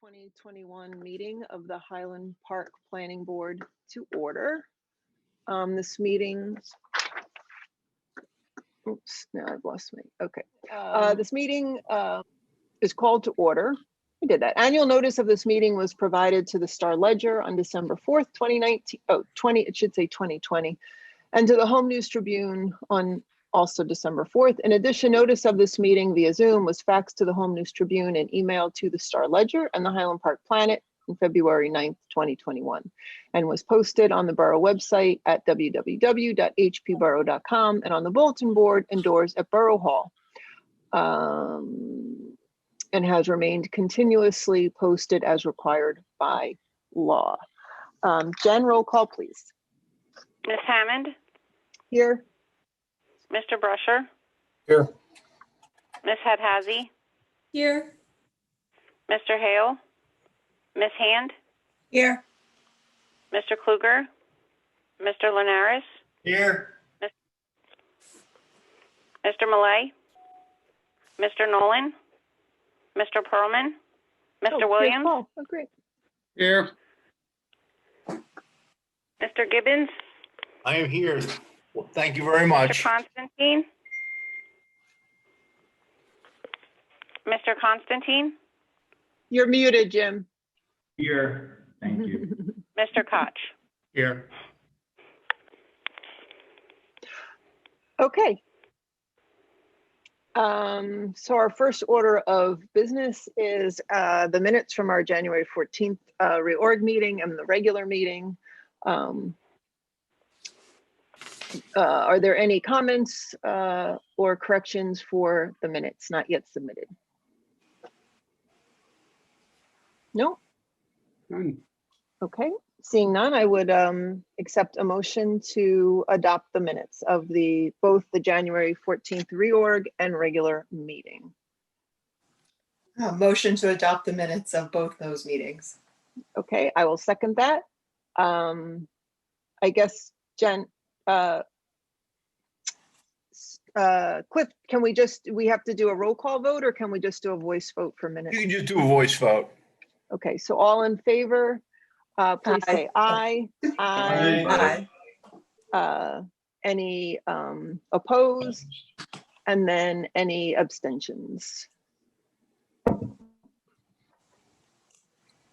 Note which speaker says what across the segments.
Speaker 1: 2021 meeting of the Highland Park Planning Board to order. This meeting, oops, now I've lost my, okay. This meeting is called to order. We did that. Annual notice of this meeting was provided to the Star Ledger on December 4th, 2019, it should say 2020, and to the Home News Tribune on also December 4th. In addition, notice of this meeting via Zoom was faxed to the Home News Tribune and emailed to the Star Ledger and the Highland Park Planet on February 9th, 2021, and was posted on the borough website at www.hpborough.com and on the bulletin board and doors at Borough Hall, and has remained continuously posted as required by law. Jen, roll call, please.
Speaker 2: Ms. Hammond?
Speaker 1: Here.
Speaker 2: Mr. Brusher?
Speaker 3: Here.
Speaker 2: Ms. Hadhazy?
Speaker 4: Here.
Speaker 2: Mr. Hale? Ms. Hand?
Speaker 4: Here.
Speaker 2: Mr. Kluger? Mr. Linares?
Speaker 3: Here.
Speaker 2: Mr. Millay? Mr. Nolan? Mr. Perlman? Mr. Williams?
Speaker 1: Oh, great.
Speaker 3: Here.
Speaker 2: Mr. Gibbons?
Speaker 3: I am here. Well, thank you very much.
Speaker 2: Mr. Constantine? Mr. Constantine?
Speaker 1: You're muted, Jim.
Speaker 5: Here, thank you.
Speaker 2: Mr. Koch?
Speaker 3: Here.
Speaker 1: Okay. So our first order of business is the minutes from our January 14th reorg meeting and the regular meeting. Are there any comments or corrections for the minutes not yet submitted? No?
Speaker 5: None.
Speaker 1: Okay, seeing none, I would accept a motion to adopt the minutes of both the January 14th reorg and regular meeting.
Speaker 4: Motion to adopt the minutes of both those meetings.
Speaker 1: Okay, I will second that. I guess, Jen, Cliff, can we have to do a roll call vote, or can we just do a voice vote for minutes?
Speaker 3: You can just do a voice vote.
Speaker 1: Okay, so all in favor, please
Speaker 4: Aye.
Speaker 1: say aye. Aye.
Speaker 5: Aye.
Speaker 1: Any opposed? And then any abstentions?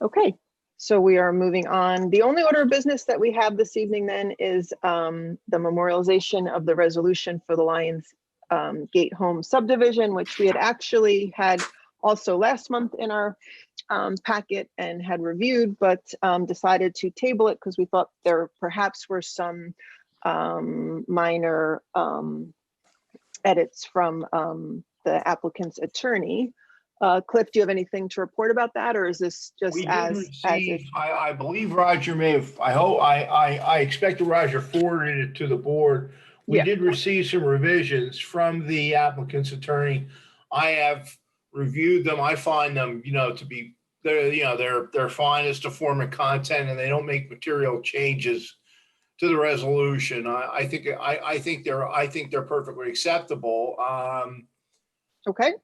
Speaker 1: Okay, so we are moving on. The only order of business that we have this evening then is the memorialization of the resolution for the Lions Gate Home subdivision, which we had actually had also last month in our packet and had reviewed, but decided to table it because we thought there perhaps were some minor edits from the applicant's attorney. Cliff, do you have anything to report about that, or is this just
Speaker 3: I believe Roger may have, I expect Roger forwarded it to the board. We did receive some revisions from the applicant's attorney. I have reviewed them. I find them, to be, they're fine as to form and content, and they don't make material changes to the resolution. I think they're perfectly acceptable.
Speaker 1: Okay.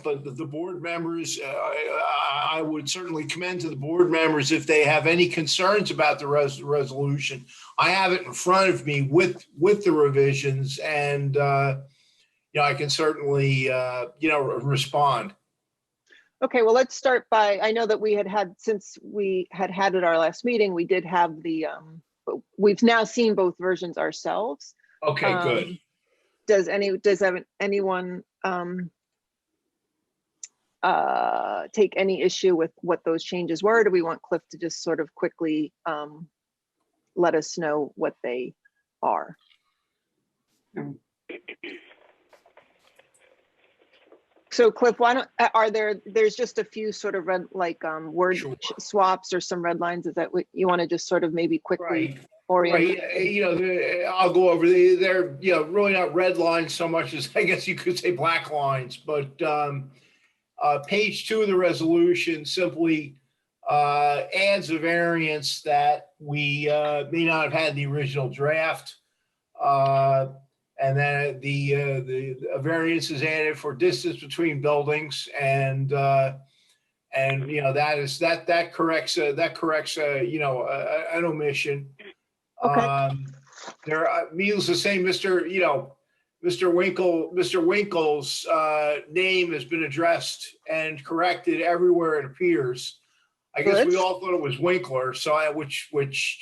Speaker 3: But the board members, I would certainly commend to the board members if they have any concerns about the resolution. I have it in front of me with the revisions, and I can certainly respond.
Speaker 1: Okay, well, let's start by, I know that since we had at our last meeting, we did have we've now seen both versions ourselves.
Speaker 3: Okay, good.
Speaker 1: Does anyone take any issue with what those changes were? Do we want Cliff to just sort of quickly let us know what they are?
Speaker 5: No.
Speaker 1: So Cliff, there's just a few sort of red, word swaps or some red lines. Is that what you want to just sort of maybe quickly orient?
Speaker 3: Right. I'll go over they're really not red lines so much as, I guess you could say, black lines, but page 2 of the resolution simply adds a variance that we may not have had in the original draft. And then the variance is added for distance between buildings, and And, that corrects, an omission.
Speaker 1: Okay.
Speaker 3: Needless to say, Mr. Winkle's name has been addressed and corrected everywhere it appears. I guess we
Speaker 1: Good.
Speaker 3: all thought it was Winkler, so which makes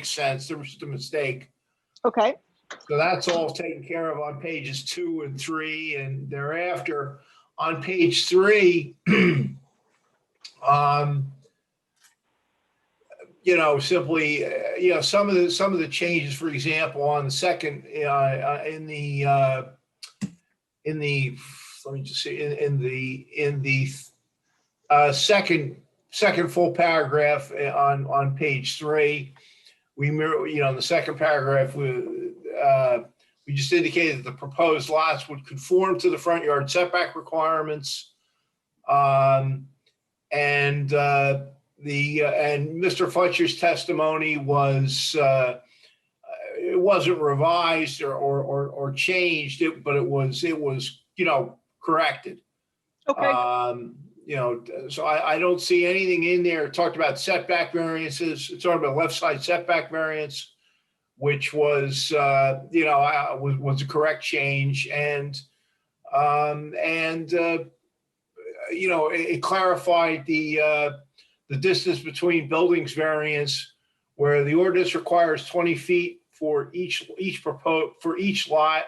Speaker 3: sense. There was just a mistake.
Speaker 1: Okay.
Speaker 3: So that's all taken care of on pages 2 and 3, and thereafter on page 3, simply, some of the changes, for example, on the second, let me just see, in the second full paragraph on page 3, in the second paragraph, we just indicated that the proposed lots would conform to the front yard setback requirements. And Mr. Fletcher's testimony was, it wasn't revised or changed, but it was corrected.
Speaker 1: Okay.
Speaker 3: So I don't see anything in there. It talked about setback variances. It talked about left side setback variance, which was, was a correct change. And it clarified the distance between buildings variance, where the ordinance requires 20 feet for each lot,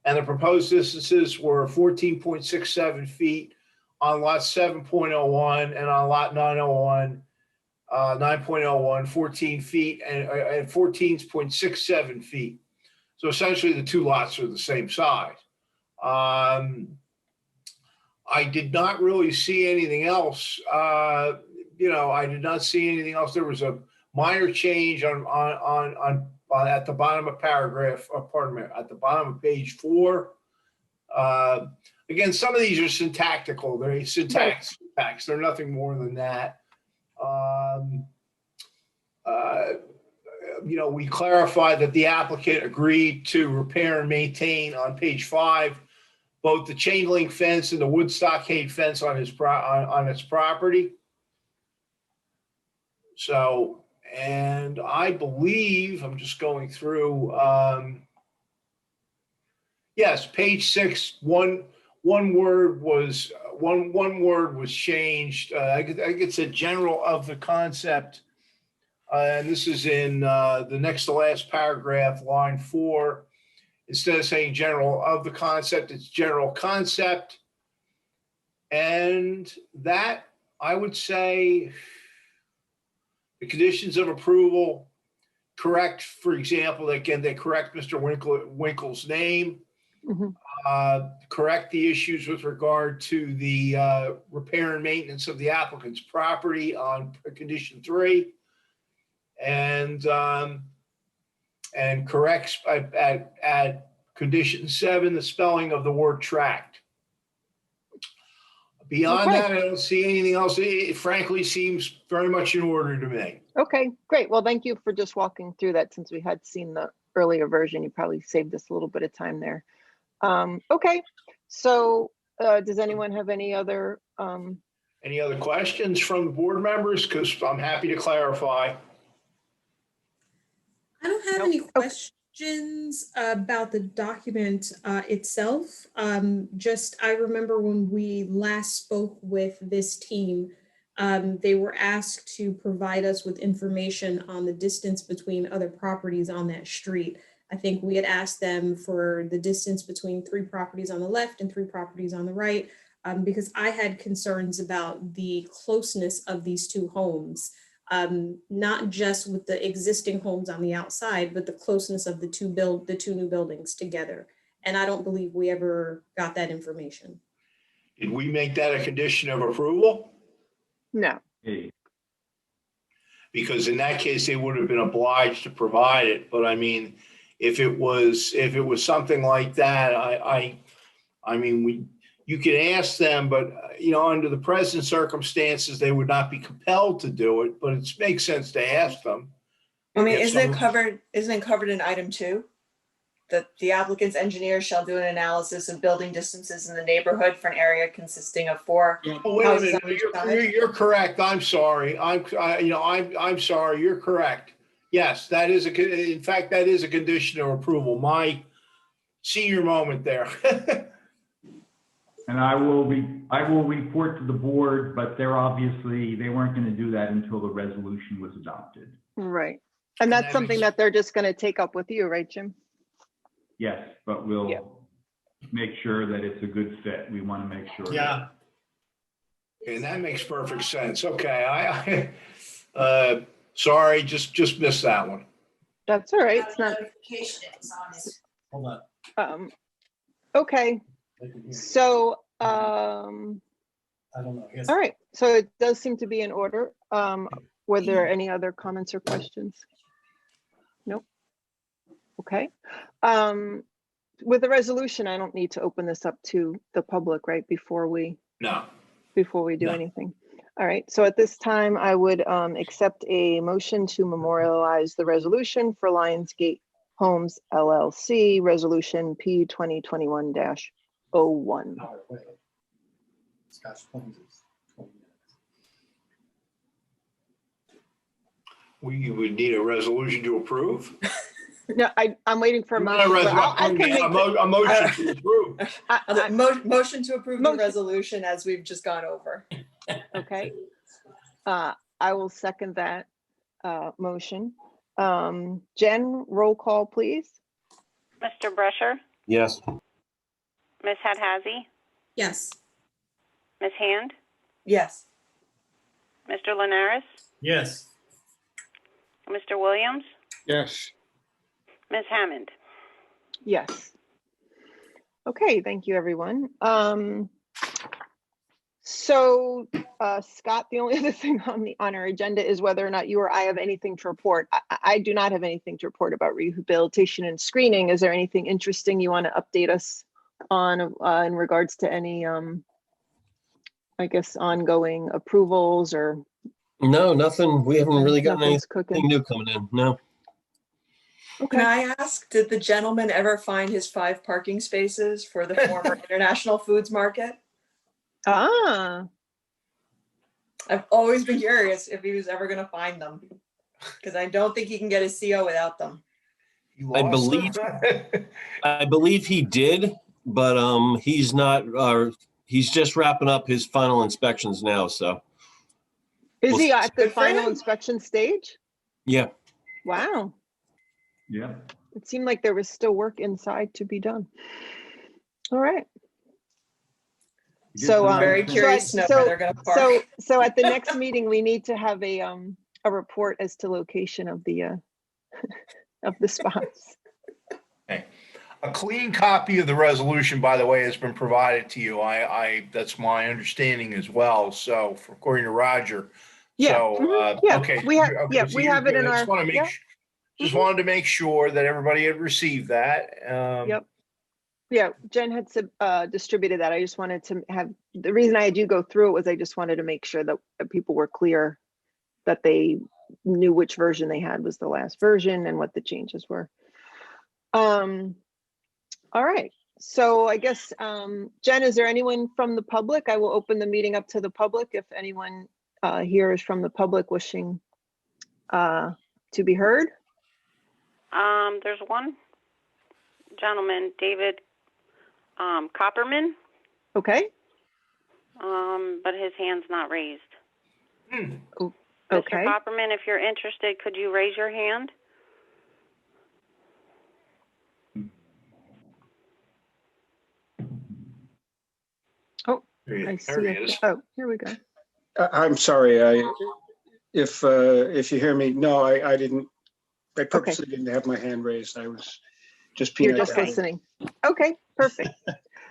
Speaker 3: and the proposed distances were 14.67 feet on lot 7.01 and on lot 9.01, 14 feet and 14.67 feet. So essentially the two lots are the same size. I did not really see anything else. I did not see anything else. There was a minor change on at the bottom of paragraph, at the bottom of page 4. Again, some of these are syntactical. They're syntax. They're nothing more than that. We clarified that the applicant agreed to repair and maintain on page 5 both the chain link fence and the wood stockade fence on its property. So, and I believe, I'm just going through, yes, page 6, one word was changed. I think it's a general of the concept. And this is in the next to last paragraph, line 4. Instead of saying general of the concept, it's general concept. And that, I would say, the conditions of approval correct, for example, again, they correct Mr. Winkle's name.
Speaker 1: Mhm.
Speaker 3: Correct the issues with regard to the repair and maintenance of the applicant's property on condition 3. And corrects at condition 7 the spelling of the word tract. Beyond
Speaker 1: Okay.
Speaker 3: that, I don't see anything else. It frankly seems very much in order to me.
Speaker 1: Okay, great. Well, thank you for just walking through that. Since we had seen the earlier version, you probably saved us a little bit of time there. Okay, so does anyone have any other?
Speaker 3: Any other questions from board members? Because I'm happy to clarify.
Speaker 4: I don't have
Speaker 1: Nope.
Speaker 4: any
Speaker 1: Okay.
Speaker 4: questions about the document itself. I remember when we last spoke with this team, they were asked to provide us with information on the distance between other properties on that street. I think we had asked them for the distance between 3 properties on the left and 3 properties on the right, because I had concerns about the closeness of these 2 homes. Not just with the existing homes on the outside, but the closeness of the two new buildings together. And I don't believe we ever got that information.
Speaker 3: Did we make that a condition of approval?
Speaker 1: No.
Speaker 5: Hey,
Speaker 3: Because in that case, they would have been obliged to provide it. But I mean, if it was something like that, you could ask them, but under the present circumstances, they would not be compelled to do it, but it makes sense to ask them.
Speaker 4: I mean,
Speaker 3: If
Speaker 4: isn't it
Speaker 3: someone-
Speaker 4: covered in item 2?
Speaker 6: that the applicant's engineer shall do an analysis of building distances in the neighborhood for an area consisting of 4
Speaker 3: Oh, wait a
Speaker 6: houses
Speaker 3: minute.
Speaker 6: on each
Speaker 3: You're,
Speaker 6: side.
Speaker 3: you're correct. I'm sorry. I'm sorry. You're correct. Yes, that is in fact, that is a condition of approval. My senior moment there.
Speaker 5: And I will report to the board, but they weren't going to do that until the resolution was adopted.
Speaker 1: Right. And that's
Speaker 3: that
Speaker 1: something
Speaker 3: makes-
Speaker 1: that they're just going to take up with you, right, Jim?
Speaker 5: Yes, but we'll
Speaker 1: Yeah.
Speaker 5: make sure that it's a good fit. We want to make sure.
Speaker 3: Yeah. And that makes perfect sense. Okay, sorry, just missed that one.
Speaker 1: That's all right. It's not,
Speaker 7: Hold on.
Speaker 1: okay.
Speaker 7: I can hear you.
Speaker 1: So,
Speaker 7: I don't know. Yes.
Speaker 1: all right. So it does seem to be in order. Were there any other comments or questions? Nope. Okay. With the resolution, I don't need to open this up to the public, right? Before we
Speaker 3: No.
Speaker 1: do
Speaker 3: No.
Speaker 1: anything. All right. So at this time, I would accept a motion to memorialize the resolution for Lionsgate Homes LLC, Resolution P 2021-01.
Speaker 7: Hour away. Scotch Plains is 20 minutes.
Speaker 3: We would need a resolution to approve.
Speaker 1: No, I'm waiting for a motion. but I can make
Speaker 3: A motion to approve.
Speaker 6: Motion to approve the
Speaker 1: Motion.
Speaker 6: resolution as we've just gone over.
Speaker 1: Okay. I will second that motion. Jen, roll call, please.
Speaker 2: Mr. Brescher,
Speaker 8: Yes.
Speaker 2: Ms. Hadhazy,
Speaker 4: Yes.
Speaker 2: Ms. Hand,
Speaker 6: Yes.
Speaker 2: Mr. Linares,
Speaker 7: Yes.
Speaker 2: Mr. Williams,
Speaker 5: Yes.
Speaker 2: Ms. Hammond.
Speaker 1: Yes. Okay, thank you, everyone. So Scott, the only other thing on our agenda is whether or not you or I have anything to report. I do not have anything to report about rehabilitation and screening. Is there anything interesting you want to update us on in regards to any, I guess, ongoing approvals or
Speaker 8: No, nothing. We haven't really gotten
Speaker 1: nothing's
Speaker 8: anything
Speaker 1: cooking?
Speaker 8: new coming in. No.
Speaker 6: Can
Speaker 1: Okay.
Speaker 6: I ask, did the gentleman ever find his 5 parking spaces for the former International Foods Market?
Speaker 1: Ah,
Speaker 6: I've always been curious if he was ever going to find them, because I don't think he can get a CO without them.
Speaker 3: You
Speaker 8: I
Speaker 3: lost
Speaker 8: believe-
Speaker 3: them?
Speaker 8: I believe he did, but he's not, he's just wrapping up his final inspections now, so
Speaker 1: is he at the
Speaker 6: Good for
Speaker 1: final
Speaker 6: him.
Speaker 1: inspection stage?
Speaker 8: yeah.
Speaker 1: Wow.
Speaker 5: Yeah.
Speaker 1: It seemed like there was still work inside to be done. All right. So,
Speaker 6: I'm very
Speaker 5: So I-
Speaker 6: curious to know where they're going to park.
Speaker 1: So at the next meeting, we need to have a report as to location of the of the spots.
Speaker 3: A clean copy of the resolution, by the way, has been provided to you. That's my understanding as well. So according to Roger.
Speaker 1: Yeah,
Speaker 3: So,
Speaker 1: mhm, yeah,
Speaker 3: okay.
Speaker 1: we have-
Speaker 3: okay,
Speaker 1: yeah,
Speaker 3: so
Speaker 1: we
Speaker 3: you're
Speaker 1: have it
Speaker 3: good.
Speaker 1: in
Speaker 3: I just
Speaker 1: our-
Speaker 3: wanna make
Speaker 1: yeah.
Speaker 3: su- Just wanted to make sure that everybody had received that.
Speaker 1: Yep. Yeah, Jen had distributed that. I just wanted to have, the reason I do go through it was I just wanted to make sure that people were clear that they knew which version they had was the last version and what the changes were. All right, so I guess, Jen, is there anyone from the public? I will open the meeting up to the public if anyone here is from the public wishing to be heard.
Speaker 2: There's one gentleman, David Copperman,
Speaker 1: Okay,
Speaker 2: but his hand's not raised.
Speaker 3: Hmm.
Speaker 1: okay.
Speaker 2: Mr. Copperman, if you're interested, could you raise your hand?
Speaker 1: I
Speaker 3: There he
Speaker 1: see.
Speaker 3: is.
Speaker 1: Oh, here we go.
Speaker 9: I'm sorry, if you hear me, no, I didn't, I purposely didn't have my hand raised. I was just
Speaker 1: You're
Speaker 9: being.
Speaker 1: just listening. Okay, perfect.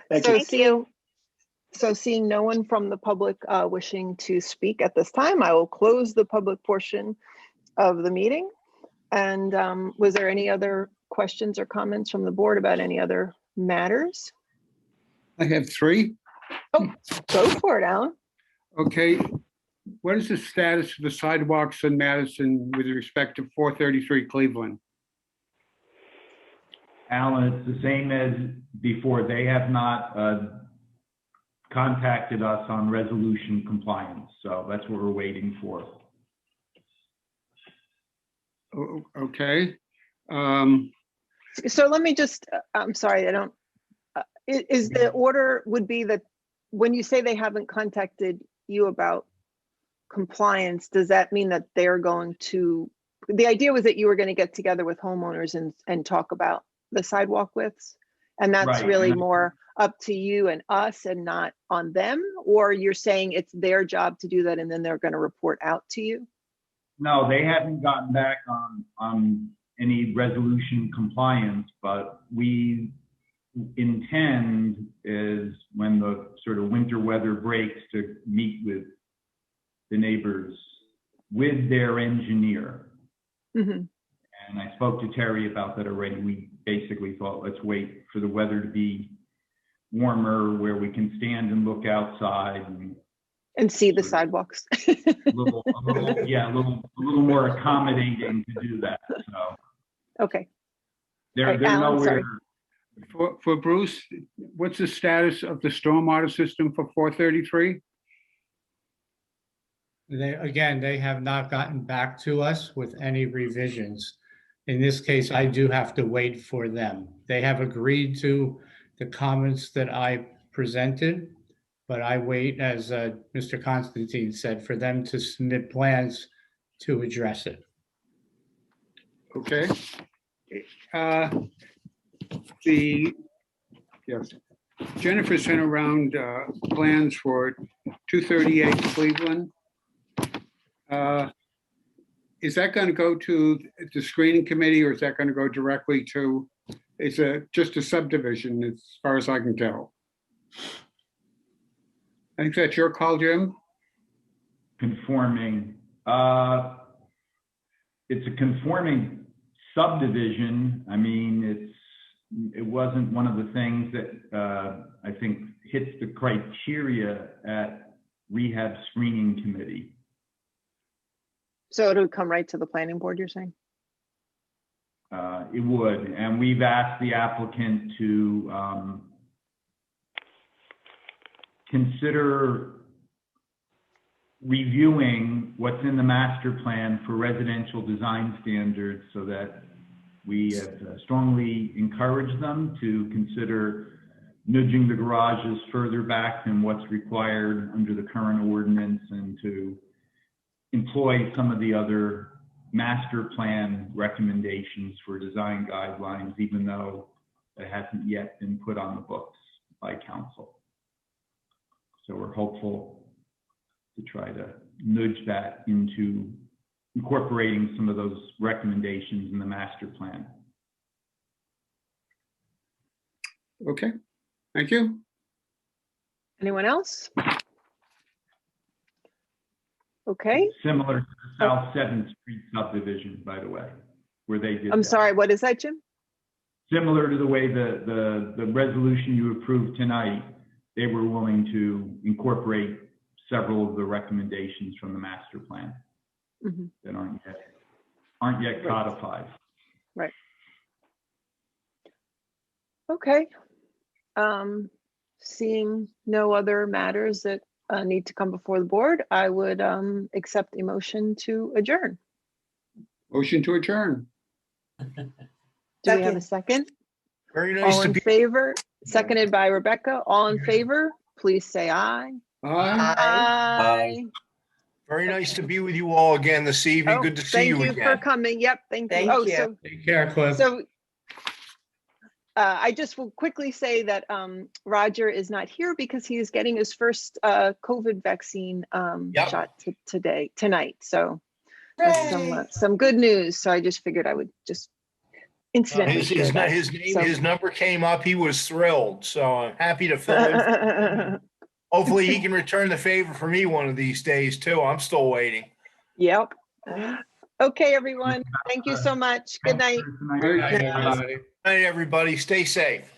Speaker 9: Thank
Speaker 1: So
Speaker 9: you.
Speaker 2: Thank you.
Speaker 1: seeing no one from the public wishing to speak at this time, I will close the public portion of the meeting. And was there any other questions or comments from the board about any other matters?
Speaker 10: I have 3.
Speaker 1: Go for it, Alan.
Speaker 10: Okay. What is the status of the sidewalks in Madison with respect to 433 Cleveland?
Speaker 5: Alan, it's the same as before. They have not contacted us on resolution compliance, so that's what we're waiting for.
Speaker 10: Okay.
Speaker 1: So let me just, I'm sorry, I don't, is the order would be that when you say they haven't contacted you about compliance, does that mean that they're going to, the idea was that you were going to get together with homeowners and talk about the sidewalk widths? And that's
Speaker 5: Right,
Speaker 1: really
Speaker 5: and
Speaker 1: more up to you and us and not on them? Or you're saying it's their job to do that and then they're going to report out to you?
Speaker 5: No, they haven't gotten back on any resolution compliance, but we intend is when the sort of winter weather breaks to meet with the neighbors with their engineer.
Speaker 1: Mm-hmm.
Speaker 5: And I spoke to Terry about that already. We basically thought, let's wait for the weather to be warmer where we can stand and look outside
Speaker 1: and see the sidewalks.
Speaker 5: a little more accommodating to do that. So
Speaker 1: okay.
Speaker 5: They're
Speaker 1: Alan,
Speaker 5: nowhere.
Speaker 10: For Bruce, what's the status of the stormwater system for 433?
Speaker 11: They have not gotten back to us with any revisions. In this case, I do have to wait for them. They have agreed to the comments that I presented, but I wait, as Mr. Constantine said, for them to submit plans to address it.
Speaker 10: Okay. Yes. Jennifer sent around plans for 238 Cleveland. Is that going to go to the screening committee, or is that going to go directly to, it's just a subdivision as far as I can tell? I think that's your call, Jim.
Speaker 5: Conforming. It's a conforming subdivision. I mean, it wasn't one of the things that I think hits the criteria at rehab screening committee.
Speaker 1: So it'll come right to the planning board, you're saying?
Speaker 5: It would, and we've asked the applicant to consider reviewing what's in the master plan for residential design standards, so that we have strongly encouraged them to consider nudging the garages further back than what's required under the current ordinance, and to employ some of the other master plan recommendations for design guidelines, even though it hasn't yet been put on the books by council. So we're hopeful to try to nudge that into incorporating some of those recommendations in the master plan.
Speaker 10: Okay, thank you.
Speaker 1: Anyone else? Okay.
Speaker 5: Similar to the South 7th Street subdivision, by the way, where they did
Speaker 1: I'm
Speaker 5: that.
Speaker 1: sorry, what is that, Jim?
Speaker 5: Similar to the way the resolution you approved tonight, they were willing to incorporate several of the recommendations from the master plan that aren't yet codified.
Speaker 1: Right. Okay. Seeing no other matters that need to come before the board, I would accept a motion to adjourn.
Speaker 10: Motion to adjourn.
Speaker 1: Do we have a second?
Speaker 3: Very nice
Speaker 1: All
Speaker 3: to
Speaker 1: in
Speaker 3: be.
Speaker 1: favor? Seconded by Rebecca. All in favor, please say aye.
Speaker 10: Aye.
Speaker 1: Aye.
Speaker 3: Very nice to be with you all again this evening.
Speaker 1: Oh,
Speaker 3: Good to see you
Speaker 1: Thank you for
Speaker 3: again.
Speaker 1: coming. Yep, thank you.
Speaker 6: Thank
Speaker 1: Oh,
Speaker 6: you.
Speaker 1: so
Speaker 11: Take care, Cliff.
Speaker 1: So I just will quickly say that Roger is not here because he is getting his first COVID vaccine shot tonight. So that's some good news. So I just figured I would just incidentally share that.
Speaker 3: His number came up. He was thrilled. So I'm happy to fill in. Hopefully he can return the favor for me one of these days too. I'm still waiting.
Speaker 1: Yep. Okay, everyone. Thank you so much. Good night.
Speaker 3: Good night, everybody. Stay safe.